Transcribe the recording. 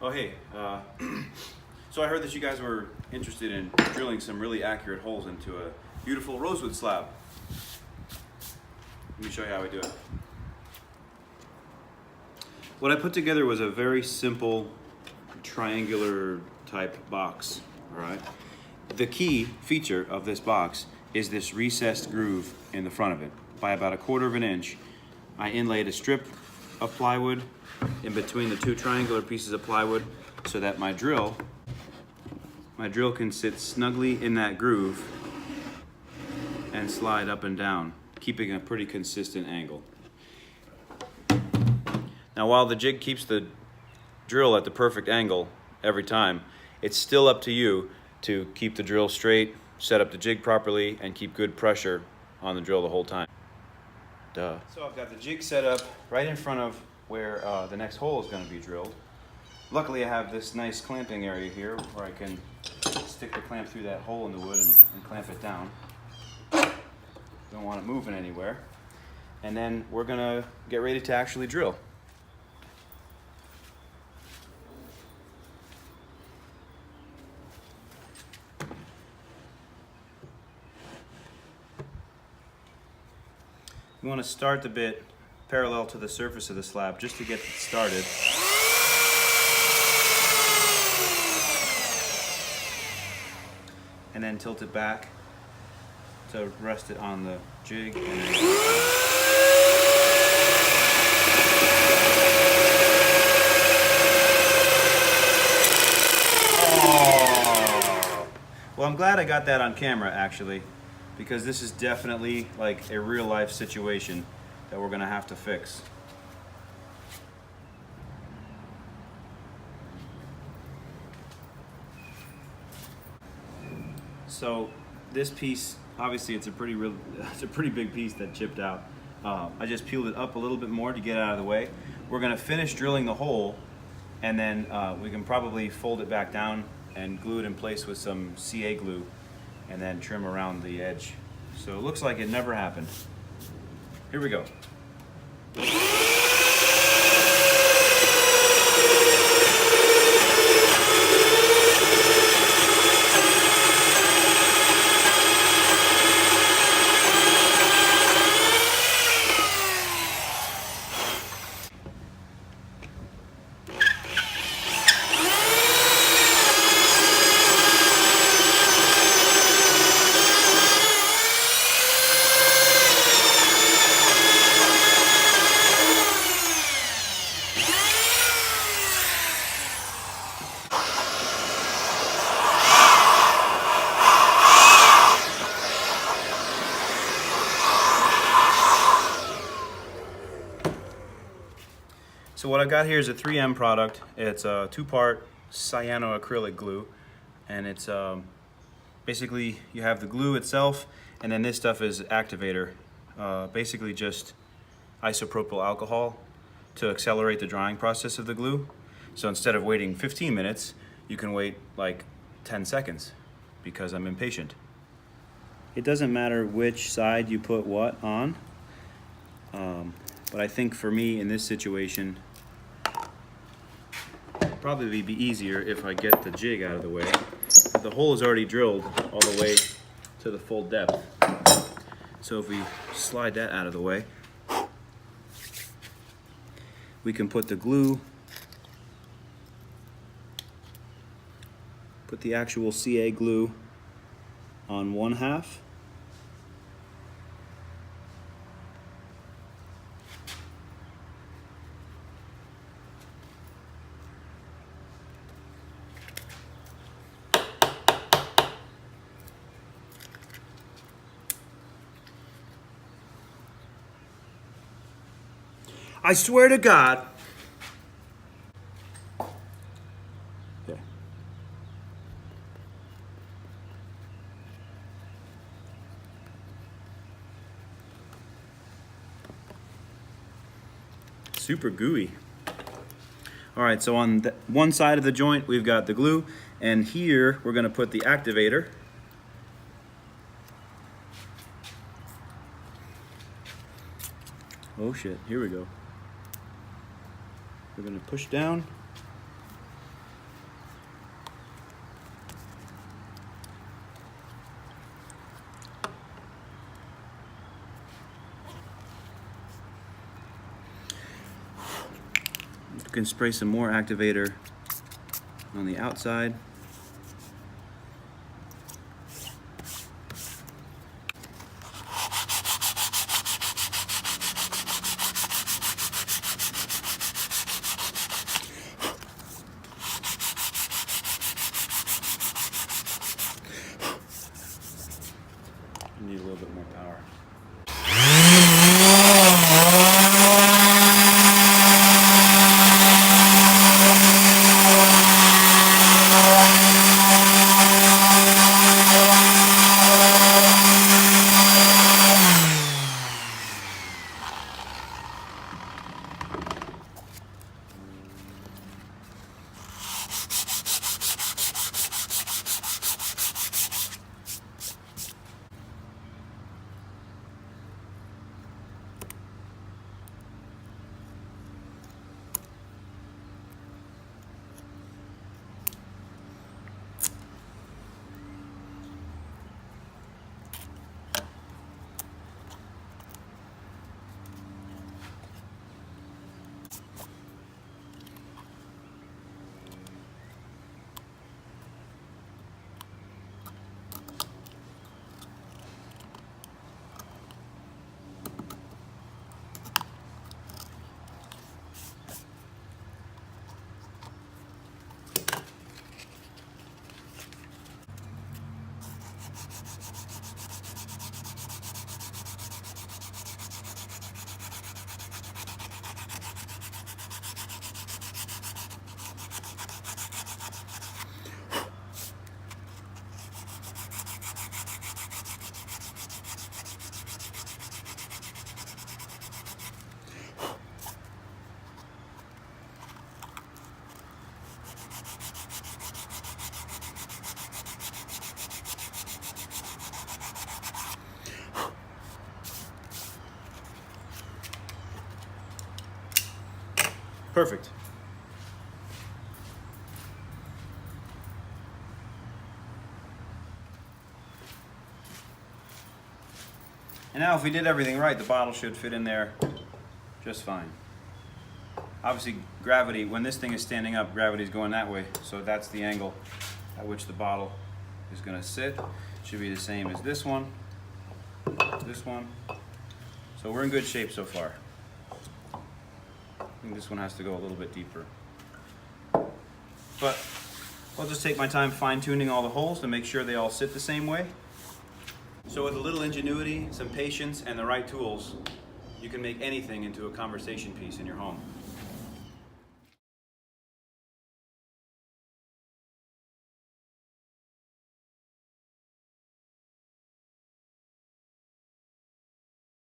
Oh, hey. So I heard that you guys were interested in drilling some really accurate holes into a beautiful rosewood slab. Let me show you how we do it. What I put together was a very simple triangular type box, all right? The key feature of this box is this recessed groove in the front of it. By about 1/4 of an inch, I inlaid a strip of plywood in between the two triangular pieces of plywood so that my drill can sit snugly in that groove and slide up and down, keeping a pretty consistent angle. Now, while the jig keeps the drill at the perfect angle every time, it's still up to you to keep the drill straight, set up the jig properly, and keep good pressure on the drill the whole time. Duh. So I've got the jig set up right in front of where the next hole is going to be drilled. Luckily, I have this nice clamping area here where I can stick the clamp through that hole in the wood and clamp it down. Don't want it moving anywhere. And then we're going to get ready to actually drill. You want to start the bit parallel to the surface of the slab just to get it started. And then tilt it back to rest it on the jig. And then oh. Well, I'm glad I got that on camera actually, because this is definitely like a real life situation that we're gonna have to fix. So this piece, obviously it's a pretty big piece that chipped out. I just peeled it up a little bit more to get it out of the way. We're gonna finish drilling the hole, and then we can probably fold it back down and glue it in place with some CA glue, and then trim around the edge. So it looks like it never happened. Here we go. So what I've got here is a 3M product. It's a 2-part cyanoacrylic glue, and it's basically you have the glue itself, and then this stuff is activator, basically just isopropyl alcohol to accelerate the drying process of the glue. So instead of waiting 15 minutes, you can wait like 10 seconds because I'm impatient. It doesn't matter which side you put what on, but I think for me in this situation, it'd probably be easier if I get the jig out of the way. The hole is already drilled all the way to the full depth. So if we slide that out of the way, we can put the glue, put the actual CA glue on one half, I swear to God. Okay. Super gooey. All right, so on one side of the joint, we've got the glue, and here we're gonna put the activator. Oh shit, here we go. We're gonna push down You can spray some more activator on the outside. You need a little bit more power. Perfect. And now if we did everything right, the bottle should fit in there just fine. Obviously gravity, when this thing is standing up, gravity is going that way, so that's the angle at which the bottle is going to sit. Should be the same as this one, this one. So we're in good shape so far. I think this one has to go a little bit deeper. But I'll just take my time fine-tuning all the holes to make sure they all sit the same way. So with a little ingenuity, some patience, and the right tools, you can make anything into a conversation piece in your home.